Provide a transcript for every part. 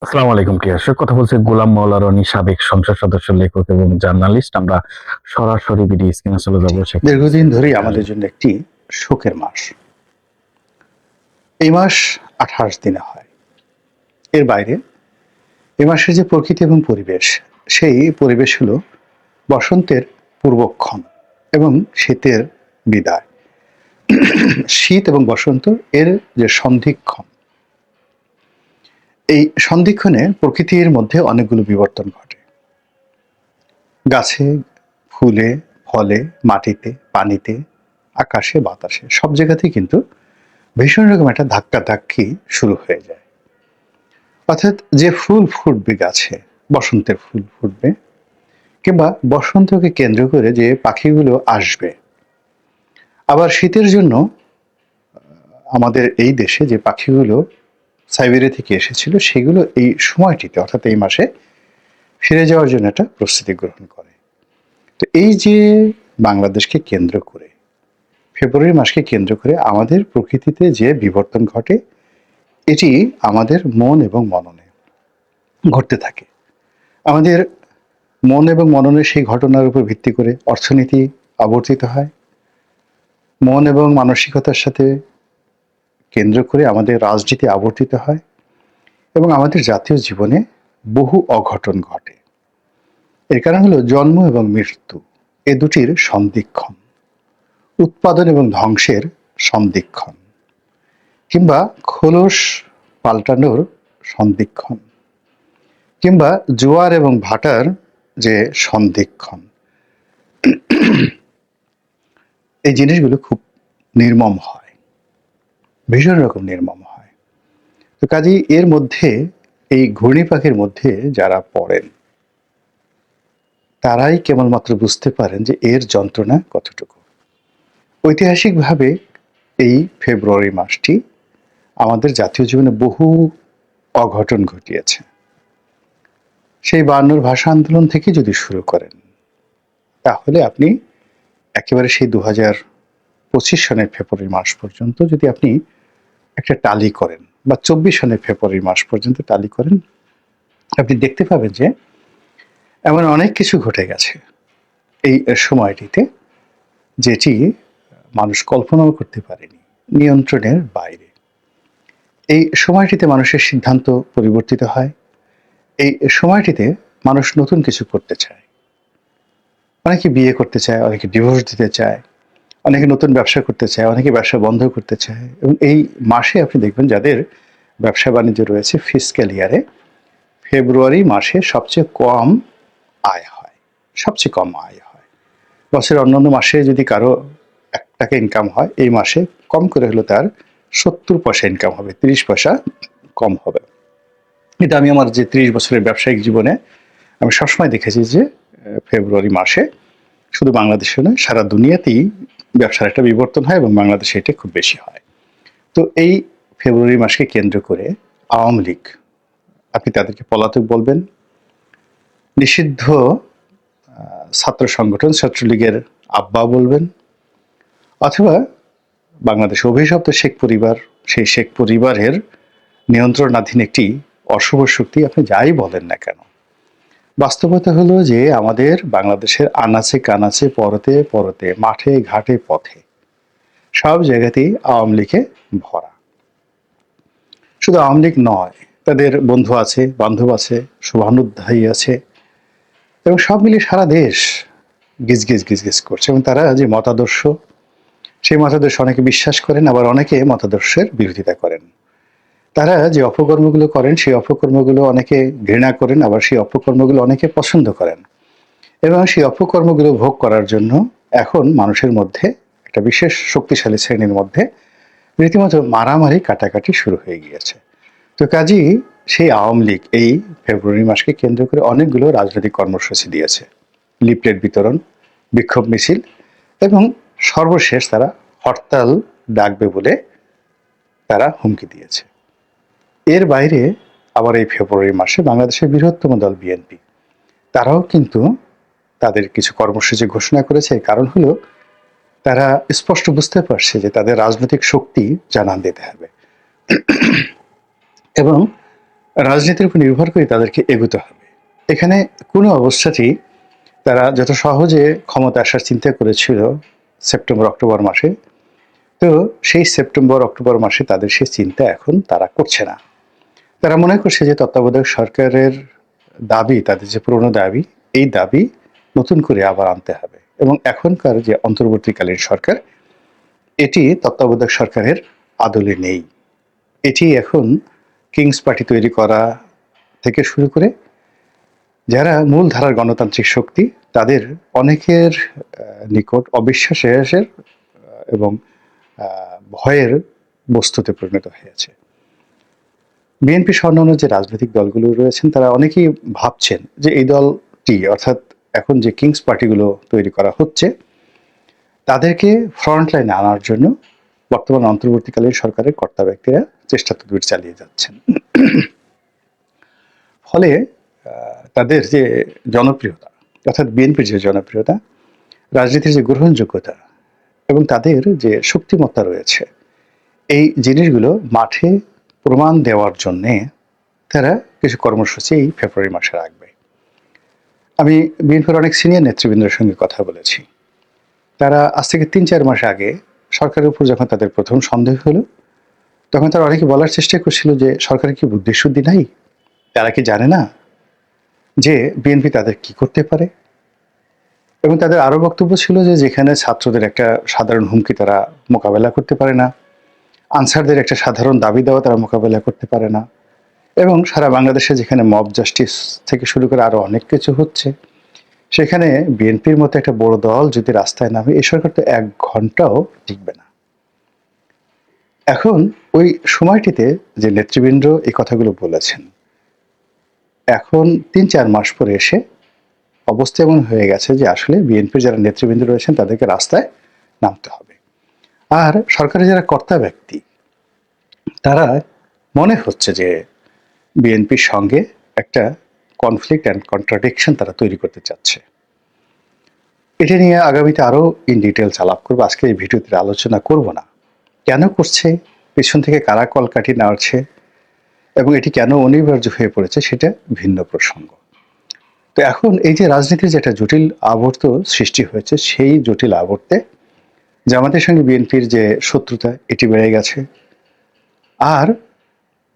আসসালামু আলাইকুম দর্শক, কথা বলছে গোলাম মাওলা রনি, সাবেক সংসদ সদস্য, লেখক এবং জার্নালিস্ট। আমরা সরাসরি ভিডিও স্ক্রিনে চলে জি, যাবো, সেখানে দীর্ঘদিন ধরেই আমাদের জন্য একটি শোকের মাস। এই মাস 28 দিনে হয়। এর বাইরে এই মাসের যে প্রকৃতি এবং পরিবেশ, সেই পরিবেশ হলো বসন্তের পূর্বক্ষণ এবং শীতের বিদায়। শীত এবং বসন্ত এর যে সন্ধিক্ষণ, এই সন্ধিক্ষণে প্রকৃতির মধ্যে অনেকগুলো বিবর্তন ঘটে। গাছে, ফুলে, ফলে, মাটিতে, পানিতে, আকাশে, বাতাসে সব জায়গাতেই কিন্তু ভীষণ রকম একটা ধাক্কাধাক্কি শুরু হয়ে যায়। অর্থাৎ যে ফুল ফুটবে গাছে, বসন্তের ফুল ফুটবে, কিংবা বসন্তকে কেন্দ্র করে যে পাখিগুলো আসবে। আবার শীতের জন্য আমাদের এই দেশে যে পাখিগুলো সাইবেরিয়া থেকে এসেছিল, সেগুলো এই সময়টিতে অর্থাৎ এই মাসে ফিরে যাওয়ার জন্য একটা প্রস্তুতি গ্রহণ করে। তো এই যে বাংলাদেশকে কেন্দ্র করে, ফেব্রুয়ারি মাসকে কেন্দ্র করে আমাদের প্রকৃতিতে যে বিবর্তন ঘটে, এটি আমাদের মন এবং মননে ঘটতে থাকে। আমাদের মন এবং মননের সেই ঘটনার উপর ভিত্তি করে অর্থনীতি আবর্তিত হয়। মন এবং মানসিকতার সাথে কেন্দ্র করে আমাদের রাজনীতি আবর্তিত হয় এবং আমাদের জাতীয় জীবনে বহু অঘটন ঘটে। এর কারণ হলো জন্ম এবং মৃত্যু, এ দুটির সন্ধিক্ষণ, উৎপাদন এবং ধ্বংসের সন্ধিক্ষণ, কিংবা খোলস পাল্টানোর সন্ধিক্ষণ, কিংবা জোয়ার এবং ভাটার যে সন্ধিক্ষণ। এই জিনিসগুলো খুব নির্মম হয়, ভীষণ রকম নির্মম হয়। তো কাজেই এর মধ্যে, এই ঘূর্ণিপাকের মধ্যে যারা পড়েন, তারাই কেবলমাত্র বুঝতে পারেন যে এর যন্ত্রণা কতটুকু। ঐতিহাসিকভাবে এই ফেব্রুয়ারি মাসটি আমাদের জাতীয় জীবনে বহু অঘটন ঘটিয়েছে। সেই 52 ভাষা আন্দোলন থেকে যদি শুরু করেন, তাহলে আপনি একেবারে সেই 2025 সনের ফেব্রুয়ারি মাস পর্যন্ত যদি আপনি একটা টালি করেন, বা 24 সনের ফেব্রুয়ারি মাস পর্যন্ত টালি করেন, আপনি দেখতে পাবেন যে এমন অনেক কিছু ঘটে গেছে এই সময়টিতে, যেটি মানুষ কল্পনাও করতে পারেনি, নিয়ন্ত্রণের বাইরে। এই সময়টিতে মানুষের সিদ্ধান্ত পরিবর্তিত হয়। এই সময়টিতে মানুষ নতুন কিছু করতে চায়। অনেকে বিয়ে করতে চায়, অনেকে ডিভোর্স দিতে চায়, অনেকে নতুন ব্যবসা করতে চায়, অনেকে ব্যবসা বন্ধ করতে চায়। এবং এই মাসে আপনি দেখবেন যাদের ব্যবসা বাণিজ্য রয়েছে, ফিসক্যাল ইয়ারে ফেব্রুয়ারি মাসে সবচেয়ে কম আয় হয়, সবচেয়ে কম আয় হয়। বছরের অন্যান্য মাসে যদি কারো 1 টাকা ইনকাম হয়, এই মাসে কম করে হলো তার 70 পয়সা ইনকাম হবে, 30 পয়সা কম হবে। কিন্তু আমি আমার যে 30 বছরের ব্যবসায়িক জীবনে আমি সবসময় দেখেছি যে ফেব্রুয়ারি মাসে শুধু বাংলাদেশে নয়, সারা দুনিয়াতেই ব্যবসার একটা বিবর্তন হয় এবং বাংলাদেশে এটা খুব বেশি হয়। তো এই ফেব্রুয়ারি মাসকে কেন্দ্র করে আওয়ামী লীগ, আপনি তাদেরকে পলাতক বলবেন, নিষিদ্ধ ছাত্র সংগঠন ছাত্রলীগের আব্বা বলবেন, অথবা বাংলাদেশে অভিশপ্ত শেখ পরিবার, সেই শেখ পরিবারের নিয়ন্ত্রণাধীন একটি অশুভ শক্তি, আপনি যাই বলেন না কেন। বাস্তবতা হলো যে আমাদের বাংলাদেশের আনাচে কানাচে, পরতে পরতে, মাঠে ঘাটে পথে সব জায়গাতেই আওয়ামী লীগে ভরা। শুধু আওয়ামী লীগ নয়, তাদের বন্ধু আছে, বান্ধব আছে, শুভানুধ্যায়ী আছে, এবং সব মিলিয়ে সারা দেশ গিজ গিজ গিজ গিজ করছে। এবং তারা যে মতাদর্শ, সেই মতাদর্শ অনেকে বিশ্বাস করেন, আবার অনেকে মতাদর্শের বিরোধিতা করেন। তারা যে অপকর্মগুলো করেন, সেই অপকর্মগুলো অনেকে ঘৃণা করেন, আবার সেই অপকর্মগুলো অনেকে পছন্দ করেন। এবং সেই অপকর্মগুলো ভোগ করার জন্য এখন মানুষের মধ্যে, একটা বিশেষ শক্তিশালী শ্রেণীর মধ্যে রীতিমতো মারামারি কাটাকাটি শুরু হয়ে গিয়েছে। তো কাজেই সেই আওয়ামী লীগ এই ফেব্রুয়ারি মাসকে কেন্দ্র করে অনেকগুলো রাজনৈতিক কর্মসূচি দিয়েছে, লিফলেট বিতরণ, বিক্ষোভ মিছিল, এবং সর্বশেষ তারা হরতাল ডাকবে বলে তারা হুমকি দিয়েছে। এর বাইরে আবার এই ফেব্রুয়ারি মাসে বাংলাদেশের বৃহত্তম দল বিএনপি, তারাও কিন্তু তাদের কিছু কর্মসূচি ঘোষণা করেছে। কারণ হলো তারা স্পষ্ট বুঝতে পারছে যে তাদের রাজনৈতিক শক্তি জানান দিতে হবে। এবং রাজনীতির উপর নির্ভর করে তাদেরকে এগোতে হবে। এখানে কোনো অবস্থাতেই তারা যত সহজে ক্ষমতা আসার চিন্তা করেছিল সেপ্টেম্বর অক্টোবর মাসে, তো সেই সেপ্টেম্বর অক্টোবর মাসে তাদের সেই চিন্তা এখন তারা করছে না। তারা মনে করছে যে তত্ত্বাবধায়ক সরকারের দাবি, তাদের যে পুরনো দাবি, এই দাবি নতুন করে আবার আনতে হবে। এবং এখনকার যে অন্তর্বর্তীকালীন সরকার, এটি তত্ত্বাবধায়ক সরকারের আদলে নেই। এটি এখন কিংস পার্টি তৈরি করা থেকে শুরু করে যারা মূল ধারার গণতান্ত্রিক শক্তি, তাদের অনেকের নিকট অবিশ্বাসের এবং ভয়ের বস্তুতে পরিণত হয়েছে। বিএনপি সহ অন্যান্য যে রাজনৈতিক দলগুলো রয়েছেন, তারা অনেকেই ভাবছেন যে এই দলটি, অর্থাৎ এখন যে কিংস পার্টিগুলো তৈরি করা হচ্ছে, তাদেরকে ফ্রন্ট লাইনে আনার জন্য বর্তমান অন্তর্বর্তীকালীন সরকারের কর্তা ব্যক্তিরা চেষ্টা তদবির চালিয়ে যাচ্ছেন। ফলে তাদের যে জনপ্রিয়তা, অর্থাৎ বিএনপির যে জনপ্রিয়তা, রাজনীতির যে গ্রহণযোগ্যতা এবং তাদের যে শক্তিমত্তা রয়েছে, এই জিনিসগুলো মাঠে প্রমাণ দেওয়ার জন্যে তারা কিছু কর্মসূচি এই ফেব্রুয়ারি মাসে রাখবে। আমি বিএনপির অনেক সিনিয়র নেতৃবৃন্দের সঙ্গে কথা বলেছি। তারা আজ থেকে ৩-৪ মাস আগে সরকারের উপর যখন তাদের প্রথম সন্দেহ হলো, তখন তারা অনেকে বলার চেষ্টা করছিল যে সরকারের কি বুদ্ধিশুদ্ধি নাই, তারা কি জানে না যে বিএনপি তাদের কি করতে পারে। এবং তাদের আরও বক্তব্য ছিল যে যেখানে ছাত্রদের একটা সাধারণ হুমকি তারা মোকাবেলা করতে পারে না, আনসারদের একটা সাধারণ দাবি দেওয়া তারা মোকাবেলা করতে পারে না, এবং সারা বাংলাদেশে যেখানে মব জাস্টিস থেকে শুরু করে আরও অনেক কিছু হচ্ছে, সেখানে বিএনপির মতো একটা বড় দল যদি রাস্তায় নামে, এই সরকার তো ১ ঘন্টাও টিকবে না। এখন ওই সময়টিতে যে নেতৃবৃন্দ এই কথাগুলো বলেছেন, এখন ৩-৪ মাস পরে এসে অবস্থা এমন হয়ে গেছে যে আসলে বিএনপির যারা নেতৃবৃন্দ রয়েছেন তাদেরকে রাস্তায় নামতে হবে। আর সরকারের যারা কর্তা ব্যক্তি, তারা মনে হচ্ছে যে বিএনপির সঙ্গে একটা কনফ্লিক্ট অ্যান্ড কন্ট্রাডিকশন তারা তৈরি করতে চাচ্ছে। এটা নিয়ে আগামীতে আরও ইন ডিটেলস আলাপ করবো, আজকে এই ভিডিওতে আলোচনা করব না। কেন করছে, পেছন থেকে কারা কলকাঠি নাড়ছে এবং এটি কেন অনিবার্য হয়ে পড়েছে, সেটা ভিন্ন প্রসঙ্গ। তো এখন এই যে রাজনীতির যে একটা জটিল আবর্ত সৃষ্টি হয়েছে, সেই জটিল আবর্তে জামাতের সঙ্গে বিএনপির যে শত্রুতা, এটি বেড়ে গেছে। আর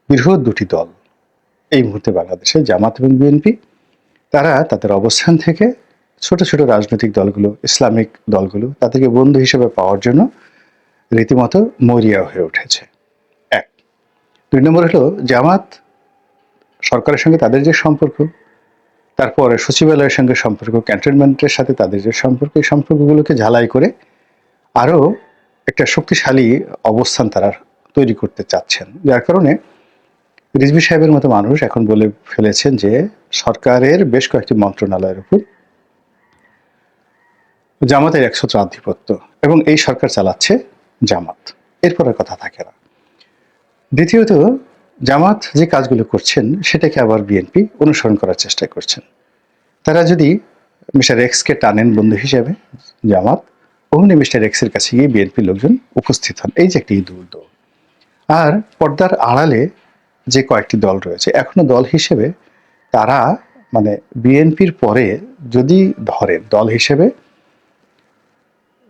বৃহৎ দুটি দল এই মুহূর্তে বাংলাদেশে, জামাত এবং বিএনপি, তারা তাদের অবস্থান থেকে ছোট ছোট রাজনৈতিক দলগুলো, ইসলামিক দলগুলো, তাদেরকে বন্ধু হিসেবে পাওয়ার জন্য রীতিমতো মরিয়া হয়ে উঠেছে। ১। ২ নম্বর হলো জামাত সরকারের সঙ্গে তাদের যে সম্পর্ক, তারপরে সচিবালয়ের সঙ্গে সম্পর্ক, ক্যান্টনমেন্টের সাথে তাদের যে সম্পর্ক, এই সম্পর্কগুলোকে ঝালাই করে আরও একটা শক্তিশালী অবস্থান তারা তৈরি করতে চাচ্ছেন। যার কারণে রিজভী সাহেবের মতো মানুষ এখন বলে ফেলেছেন যে সরকারের বেশ কয়েকটি মন্ত্রণালয়ের উপর জামাতের একছত্র আধিপত্য, এবং এই সরকার চালাচ্ছে জামাত, এরপর আর কথা থাকে না। দ্বিতীয়ত, জামাত যে কাজগুলো করছেন সেটাকে আবার বিএনপি অনুসরণ করার চেষ্টা করছেন। তারা যদি মিস্টার এক্সকে টানেন বন্ধু হিসেবে জামাত, অমনি মিস্টার এক্সের কাছে গিয়ে বিএনপি লোকজন উপস্থিত হন। এই যে একটি ইঁদুর দৌড়। আর পর্দার আড়ালে যে কয়েকটি দল রয়েছে, এখনো দল হিসেবে তারা মানে বিএনপির পরে যদি ধরেন দল হিসেবে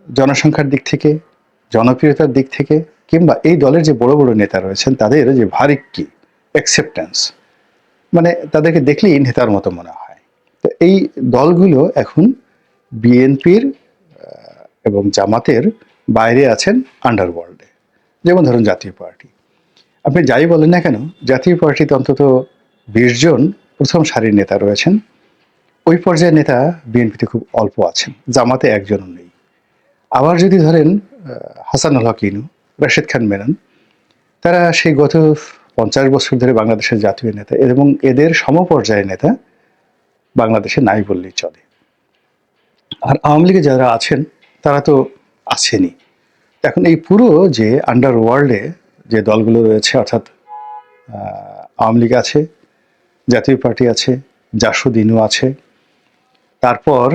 জনসংখ্যার দিক থেকে, জনপ্রিয়তার দিক থেকে, কিংবা এই দলের যে বড় বড় নেতা রয়েছেন তাদের যে ভারিক্কি, অ্যাকসেপ্টেন্স, মানে তাদেরকে দেখলেই নেতার মতো মনে হয়। তো এই দলগুলো এখন বিএনপির এবং জামাতের বাইরে আছেন আন্ডারওয়ার্ল্ডে। যেমন ধরুন জাতীয় পার্টি, আপনি যাই বলেন না কেন, জাতীয় পার্টিতে অন্তত ২০ জন প্রথম সারির নেতা রয়েছেন। ওই পর্যায়ের নেতা বিএনপিতে খুব অল্প আছেন, জামাতে একজনও নেই। আবার যদি ধরেন হাসানুল হক ইনু, রাশেদ খান মেনন, তারা সেই গত ৫০ বছর ধরে বাংলাদেশের জাতীয় নেতা, এবং এদের সমপর্যায়ের নেতা বাংলাদেশে নাই বললেই চলে। আর আওয়ামী লীগে যারা আছেন তারা তো আছেনই। এখন এই পুরো যে আন্ডারওয়ার্ল্ডে যে দলগুলো রয়েছে, অর্থাৎ আওয়ামী লীগ আছে, জাতীয় পার্টি আছে, জাসদ ইনু আছে, তারপর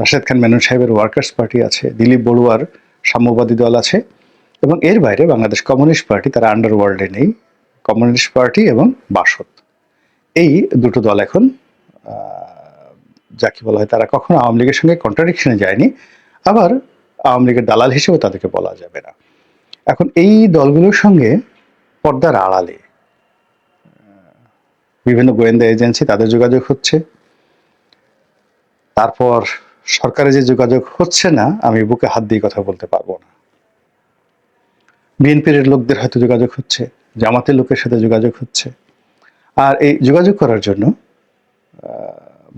রাশেদ খান মেনন সাহেবের ওয়ার্কার্স পার্টি আছে, দিলীপ বড়ুয়ার সাম্যবাদী দল আছে, এবং এর বাইরে বাংলাদেশ কমিউনিস্ট পার্টি, তারা আন্ডারওয়ার্ল্ডে নেই, কমিউনিস্ট পার্টি এবং বাসদ, এই দুটো দল এখন যাকে বলা হয় তারা কখনো আওয়ামী লীগের সঙ্গে কন্ট্রাডিকশনে যায়নি, আবার আওয়ামী লীগের দালাল হিসেবে তাদেরকে বলা যাবে না। এখন এই দলগুলোর সঙ্গে পর্দার আড়ালে বিভিন্ন গোয়েন্দা এজেন্সি তাদের যোগাযোগ হচ্ছে। তারপর সরকারে যে যোগাযোগ হচ্ছে না, আমি বুকে হাত দিয়ে কথা বলতে পারবো না। বিএনপির লোকদের হয়তো যোগাযোগ হচ্ছে, জামাতের লোকের সাথে যোগাযোগ হচ্ছে। আর এই যোগাযোগ করার জন্য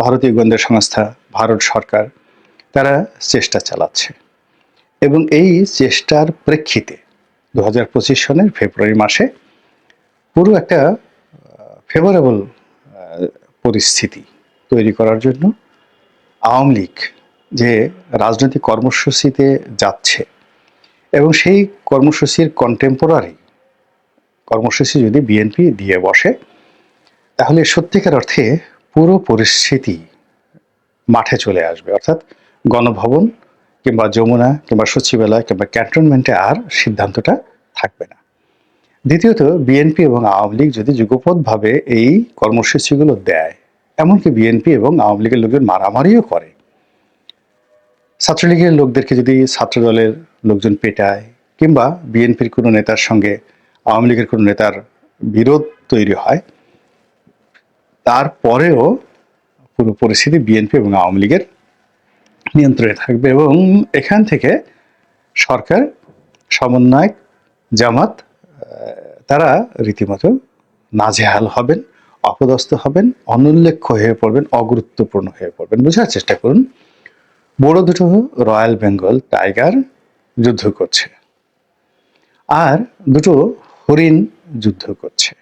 ভারতীয় গোয়েন্দা সংস্থা, ভারত সরকার তারা চেষ্টা চালাচ্ছে। এবং এই চেষ্টার প্রেক্ষিতে 2025 সনের ফেব্রুয়ারি মাসে পুরো একটা ফেভারেবল পরিস্থিতি তৈরি করার জন্য আওয়ামী লীগ যে রাজনৈতিক কর্মসূচিতে যাচ্ছে, এবং সেই কর্মসূচির কন্টেম্পোরারি কর্মসূচি যদি বিএনপি দিয়ে বসে, তাহলে সত্যিকার অর্থে পুরো পরিস্থিতি মাঠে চলে আসবে। অর্থাৎ গণভবন কিংবা যমুনা কিংবা সচিবালয় কিংবা ক্যান্টনমেন্টে আর সিদ্ধান্তটা থাকবে না। দ্বিতীয়ত, বিএনপি এবং আওয়ামী লীগ যদি যুগপৎভাবে এই কর্মসূচিগুলো দেয়, এমনকি বিএনপি এবং আওয়ামী লীগের লোকজন মারামারিও করে, ছাত্রলীগের লোকদেরকে যদি ছাত্র দলের লোকজন পেটায়, কিংবা বিএনপির কোনো নেতার সঙ্গে আওয়ামী লীগের কোনো নেতার বিরোধ তৈরি হয়, তারপরেও পুরো পরিস্থিতি বিএনপি এবং আওয়ামী লীগের নিয়ন্ত্রণে থাকবে, এবং এখান থেকে সরকার, সমন্বয়ক, জামাত তারা রীতিমতো নাজেহাল হবেন, অপদস্থ হবেন, অনুল্লেখ্য হয়ে পড়বেন, অগুরুত্বপূর্ণ হয়ে পড়বেন। বোঝার চেষ্টা করুন, বড় দুটো রয়্যাল বেঙ্গল টাইগার যুদ্ধ করছে, আর দুটো হরিণ যুদ্ধ করছে,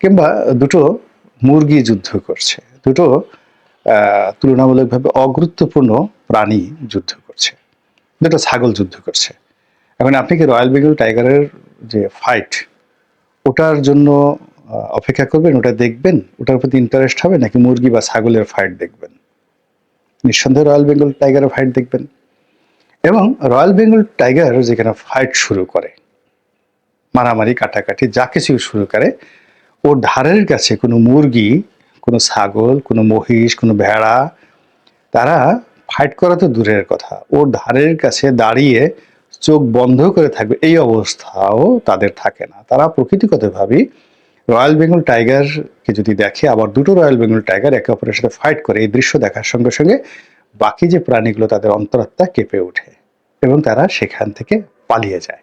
কিংবা দুটো মুরগি যুদ্ধ করছে, দুটো তুলনামূলকভাবে অগুরুত্বপূর্ণ প্রাণী যুদ্ধ করছে, দুটো ছাগল যুদ্ধ করছে। এখন আপনি কি রয়্যাল বেঙ্গল টাইগারের যে ফাইট, ওটার জন্য অপেক্ষা করবেন, ওটা দেখবেন, ওটার প্রতি ইন্টারেস্ট হবে, নাকি মুরগি বা ছাগলের ফাইট দেখবেন? নিঃসন্দেহে রয়্যাল বেঙ্গল টাইগারের ফাইট দেখবেন। এবং রয়্যাল বেঙ্গল টাইগার যেখানে ফাইট শুরু করে, মারামারি কাটাকাটি যা কিছু শুরু করে, ওর ধারের কাছে কোনো মুরগি, কোনো ছাগল, কোনো মহিষ, কোনো ভেড়া, তারা ফাইট করা তো দূরের কথা, ওর ধারের কাছে দাঁড়িয়ে চোখ বন্ধ করে থাকবে এই অবস্থাও তাদের থাকে না। তারা প্রকৃতিগতভাবেই রয়্যাল বেঙ্গল টাইগারকে যদি দেখে, আবার দুটো রয়্যাল বেঙ্গল টাইগার একে অপরের সাথে ফাইট করে, এই দৃশ্য দেখার সঙ্গে সঙ্গে বাকি যে প্রাণীগুলো তাদের অন্তরাত্মা কেঁপে ওঠে এবং তারা সেখান থেকে পালিয়ে যায়।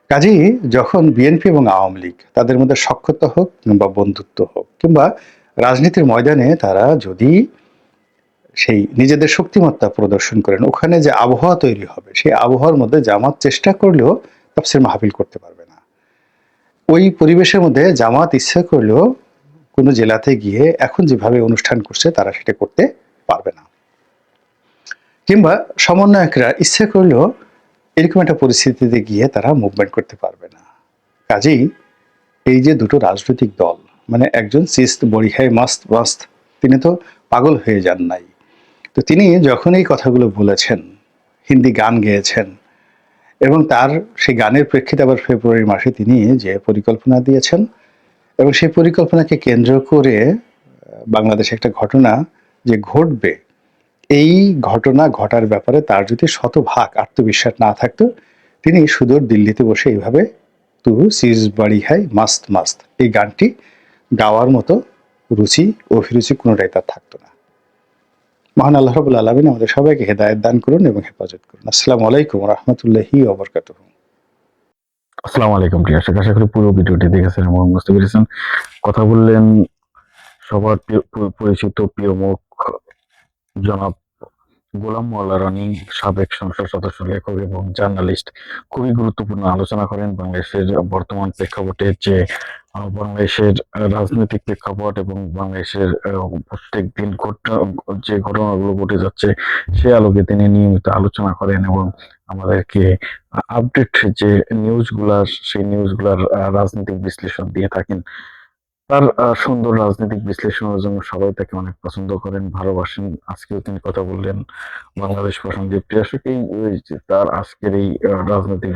কাজেই যখন বিএনপি এবং আওয়ামী লীগ তাদের মধ্যে সখ্যতা হোক কিংবা বন্ধুত্ব হোক, কিংবা রাজনীতির ময়দানে তারা যদি সেই নিজেদের শক্তিমত্তা প্রদর্শন করেন, ওখানে যে আবহাওয়া তৈরি হবে, সেই আবহাওয়ার মধ্যে জামাত চেষ্টা করলেও তাফসীর মাহফিল করতে পারবে না। ওই পরিবেশের মধ্যে জামাত ইচ্ছা করলেও কোনো জেলাতে গিয়ে এখন যেভাবে অনুষ্ঠান করছে তারা সেটা করতে পারবে না, কিংবা সমন্বয়করা ইচ্ছা করলেও এরকম একটা পরিস্থিতিতে গিয়ে তারা মুভমেন্ট করতে পারবে না। কাজেই এই যে দুটো রাজনৈতিক দল, মানে একজন সিস্ত বড়ি খাই মাস্ত মাস্ত, তিনি তো পাগল হয়ে যান নাই। তো তিনি যখন এই কথাগুলো বলেছেন, হিন্দি গান গেয়েছেন, এবং তার সেই গানের প্রেক্ষিতে আবার ফেব্রুয়ারি মাসে তিনি যে পরিকল্পনা দিয়েছেন, এবং সেই পরিকল্পনাকে কেন্দ্র করে বাংলাদেশে একটা ঘটনা যে ঘটবে, এই ঘটনা ঘটার ব্যাপারে তার যদি শতভাগ আত্মবিশ্বাস না থাকতো, তিনি সুদূর দিল্লিতে বসে এইভাবে তু সিজ বাড়ি হাই মাস্ত মাস্ত এই গানটি গাওয়ার মতো রুচি অভিরুচি কোনোটাই তার থাকতো না। মহান আল্লাহ রাব্বুল আলামিন আমাদের সবাইকে হেদায়েত দান করুন এবং হেফাজত করুন। আসসালামু আলাইকুম ওয়া রাহমাতুল্লাহি ওয়া বারাকাতুহু। আসসালামু আলাইকুম প্রিয় দর্শক, আশা করি পুরো ভিডিওটি দেখেছেন এবং বুঝতে পেরেছেন। কথা বললেন সবার পরিচিত প্রিয় মুখ জনাব গোলাম মোল্লা রনি, সাবেক সংসদ সদস্য, লেখক এবং জার্নালিস্ট। খুবই গুরুত্বপূর্ণ আলোচনা করেন বাংলাদেশের বর্তমান প্রেক্ষাপটে, যে বাংলাদেশের রাজনৈতিক প্রেক্ষাপট এবং বাংলাদেশের প্রত্যেক দিন যে ঘটনাগুলো ঘটে যাচ্ছে সে আলোকে তিনি নিয়মিত আলোচনা করেন এবং আমাদেরকে আপডেট যে নিউজগুলার সেই নিউজগুলার রাজনৈতিক বিশ্লেষণ দিয়ে থাকেন। তার সুন্দর রাজনৈতিক বিশ্লেষণের জন্য সবাই তাকে অনেক পছন্দ করেন, ভালোবাসেন। আজকেও তিনি কথা বললেন বাংলাদেশ প্রসঙ্গে। প্রিয় দর্শক, এই যে তার আজকের এই রাজনৈতিক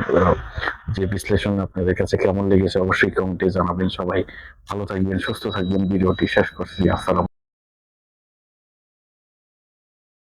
যে বিশ্লেষণ আপনাদের কাছে কেমন লেগেছে অবশ্যই কমেন্টে জানাবেন। সবাই ভালো থাকবেন, সুস্থ থাকবেন। ভিডিওটি শেষ করছি। আসসালাম।